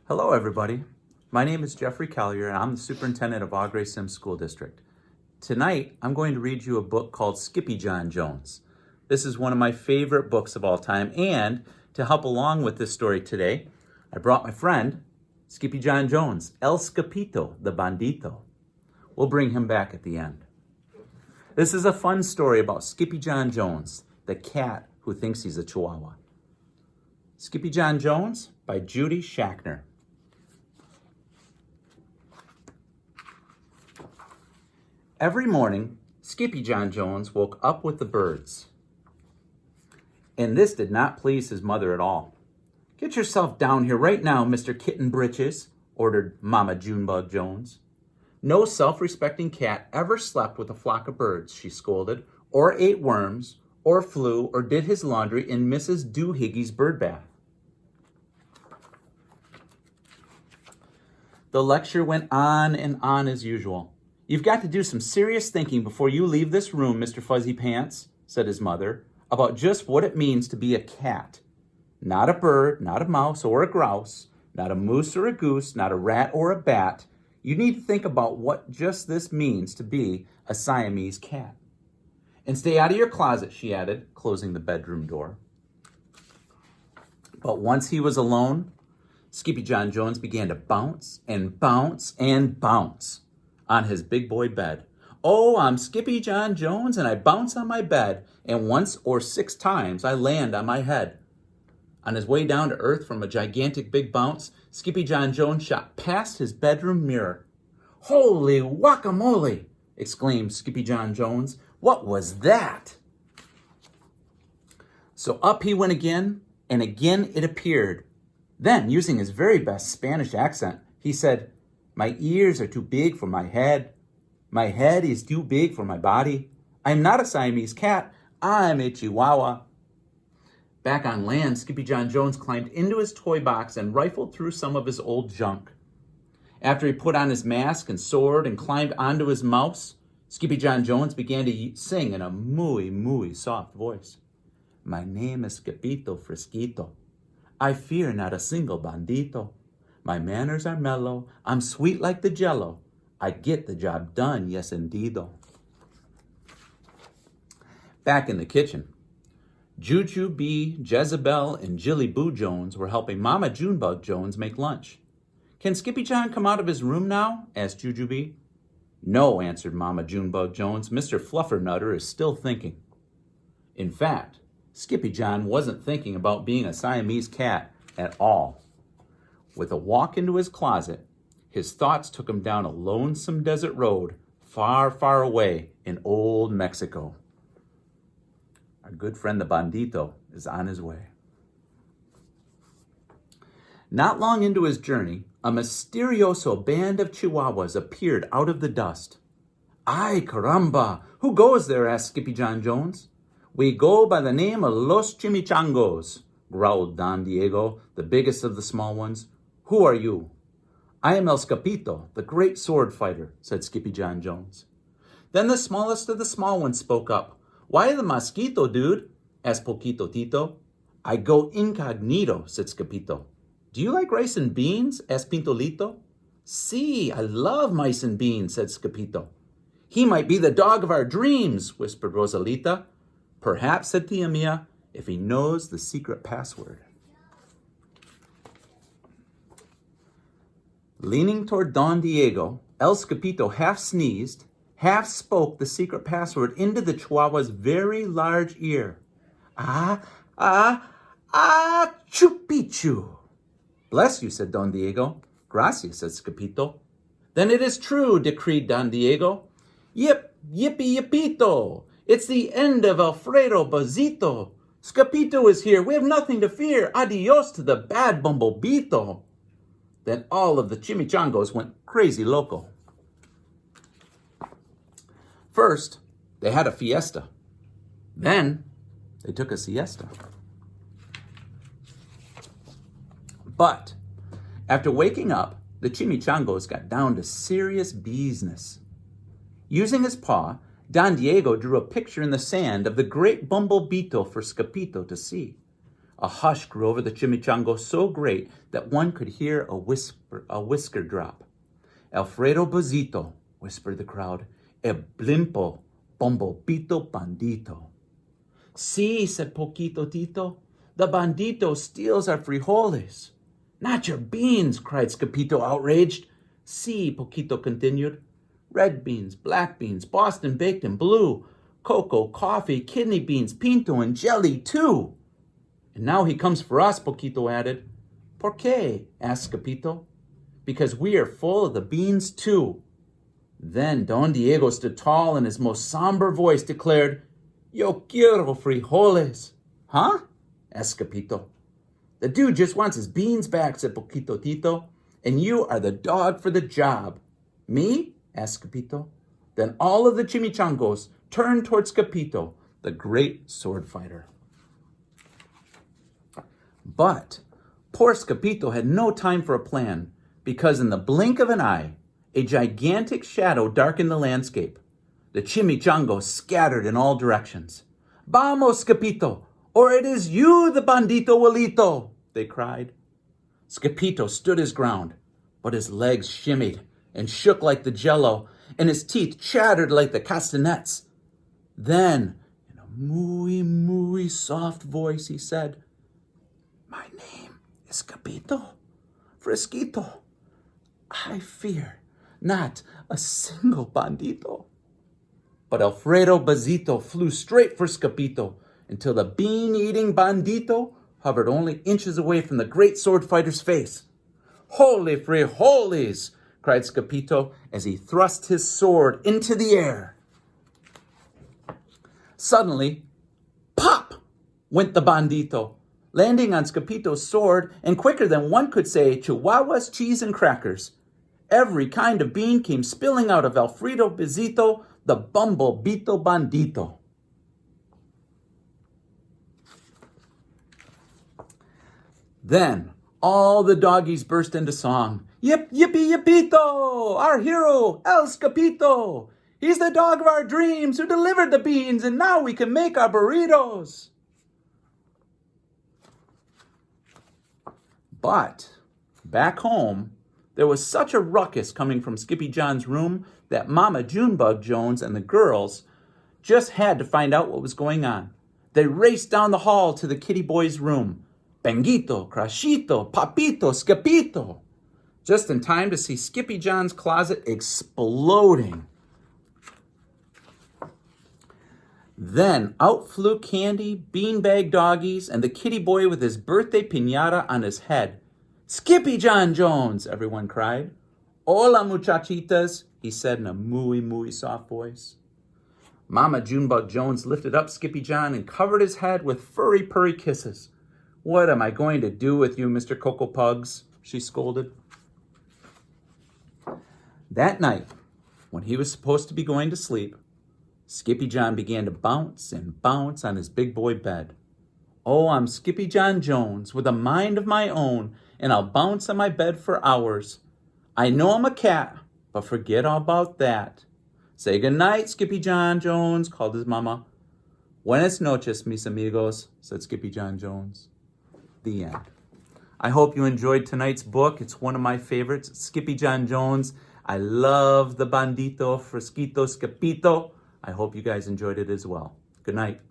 Hello, everybody. My name is Jeffrey Collier, and I'm the superintendent of Augrey Sims School District. Tonight, I'm going to read you a book called Skippyjon Jones. This is one of my favorite books of all time, and to help along with this story today, I brought my friend, Skippyjon Jones, El Scapito, the Bandito. We'll bring him back at the end. This is a fun story about Skippyjon Jones, the cat who thinks he's a Chihuahua. Skippyjon Jones by Judith Schachner. Every morning, Skippyjon Jones woke up with the birds. And this did not please his mother at all. "Get yourself down here right now, Mr. Kitten Britches," ordered Mama Junebug Jones. "No self-respecting cat ever slept with a flock of birds," she scolded, "or ate worms, or flew, or did his laundry in Mrs. Doohiggy's bird bath." The lecture went on and on as usual. "You've got to do some serious thinking before you leave this room, Mr. Fuzzy Pants," said his mother, "about just what it means to be a cat. Not a bird, not a mouse or a grouse, not a moose or a goose, not a rat or a bat. You need to think about what just this means to be a Siamese cat. And stay out of your closet," she added, closing the bedroom door. But once he was alone, Skippyjon Jones began to bounce and bounce and bounce on his big boy bed. "Oh, I'm Skippyjon Jones, and I bounce on my bed, and once or 6 times I land on my head." On his way down to earth from a gigantic big bounce, Skippyjon Jones shot past his bedroom mirror. "Holy guacamole!" exclaimed Skippyjon Jones. "What was that?" So up he went again, and again it appeared. Then, using his very best Spanish accent, he said, "My ears are too big for my head. My head is too big for my body. I'm not a Siamese cat. I'm a Chihuahua." Back on land, Skippyjon Jones climbed into his toy box and rifled through some of his old junk. After he put on his mask and sword and climbed onto his mouse, Skippyjon Jones began to sing in a muy soft voice. "My name is Scapito Fresquito. I fear not a single bandito. My manners are mellow. I'm sweet like the jello. I get the job done, yes indeedo." Back in the kitchen, Juju B, Jezebel, and Jilly Boo Jones were helping Mama Junebug Jones make lunch. "Can Skippyjon come out of his room now?" asked Juju B. "No," answered Mama Junebug Jones. "Mr. Fluffernutter is still thinking." In fact, Skippyjon wasn't thinking about being a Siamese cat at all. With a walk into his closet, his thoughts took him down a lonesome desert road far, far away in old Mexico. Our good friend the Bandito is on his way. Not long into his journey, a mysterioso band of Chihuahuas appeared out of the dust. "Ay, caramba! Who goes there?" asked Skippyjon Jones. "We go by the name of Los Chimichangos," growled Don Diego, the biggest of the small ones. "Who are you?" "I am El Scapito, the great sword fighter," said Skippyjon Jones. Then the smallest of the small ones spoke up. "Why the mosquito, dude?" asked Poquito Tito. "I go incognito," said Scapito. "Do you like rice and beans?" asked Pintolito. "See, I love mice and beans," said Scapito. "He might be the dog of our dreams," whispered Rosalita. "Perhaps," said Tia Mia, "if he knows the secret password." Leaning toward Don Diego, El Scapito half sneezed, half spoke the secret password into the Chihuahua's very large ear. "Ah, chupichu." "Bless you," said Don Diego. "Gracias," said Scapito. "Then it is true," decreed Don Diego. Yippee yippito! It's the end of Alfredo Bazito. Scapito is here. We have nothing to fear. Adios to the bad Bumblebito." Then all of the chimichangos went crazy loco. First, they had a fiesta. Then, they took a siesta. But, after waking up, the chimichangos got down to serious business. Using his paw, Don Diego drew a picture in the sand of the great Bumblebito for Scapito to see. A hush grew over the chimichangos so great that one could hear a whisker drop. Alfredo Bandito, whispered the crowd. E blimpo, bombopito bandito. See, said Poquito Tito, the bandito steals our frijoles. Not your beans, cried Skippyjon outraged. See, Poquito continued. Red beans, black beans, Boston baked and blue, cocoa, coffee, kidney beans, pinto, and jelly, too. And now he comes for us, Poquito added. Por qué? asked Skippyjon. Because we are full of the beans, too. Then Don Diego stood tall and his most somber voice declared, Yo quiero frijoles. Huh? asked Skippyjon. The dude just wants his beans back, said Poquito Tito, and you are the dog for the job. Me? asked Skippyjon. Then all of the chimichangos turned towards Skippyjon, the great sword fighter. But poor Skippyjon had no time for a plan, because in the blink of an eye, a gigantic shadow darkened the landscape. The chimichangos scattered in all directions. Vamos, Skippyjon, or it is you, the bandito abuelito, they cried. Skippyjon stood his ground, but his legs shimmied and shook like the jello, and his teeth chattered like the castanets. Then, in a muy soft voice, he said, My name is Skippyjon, Fresquito. I fear not a single bandito. But Alfredo Bandito flew straight for Skippyjon until the bean-eating bandito hovered only inches away from the great sword fighter's face. Holy frijoles, cried Skippyjon as he thrust his sword into the air. Suddenly, pop, went the bandito, landing on Skippyjon's sword, and quicker than one could say Chihuahua's cheese and crackers. Every kind of bean came spilling out of Alfredo Bandito, the bumblebito bandito. Then all the doggies burst into song. Yip, yippee, yippito! Our hero, El Skippyjon! He's the dog of our dreams who delivered the beans, and now we can make our burritos. But back home, there was such a ruckus coming from Skippyjon's room that Mama Junebug Jones and the girls just had to find out what was going on. They raced down the hall to the kitty boy's room. Benguito, Crashito, Papito, Skippyjon. Just in time to see Skippyjon's closet exploding. Then out flew Candy, beanbag doggies, and the kitty boy with his birthday piñata on his head. Skippyjon Jones, everyone cried. Hola, muchachitas, he said in a muy soft voice. Mama Junebug Jones lifted up Skippyjon and covered his head with furry purry kisses. What am I going to do with you, Mr. Cocoa Pugs? She scolded. That night, when he was supposed to be going to sleep, Skippyjon began to bounce and bounce on his big boy bed. Oh, I'm Skippyjon Jones with a mind of my own, and I'll bounce on my bed for hours. I know I'm a cat, but forget all about that. Say goodnight, Skippyjon Jones, called his mama. Buenas noches, mis amigos, said Skippyjon Jones. The end. I hope you enjoyed tonight's book. It's one of my favorites. Skippyjon Jones. I love the Bandito, Fresquito, Skippyjon. I hope you guys enjoyed it as well. Good night.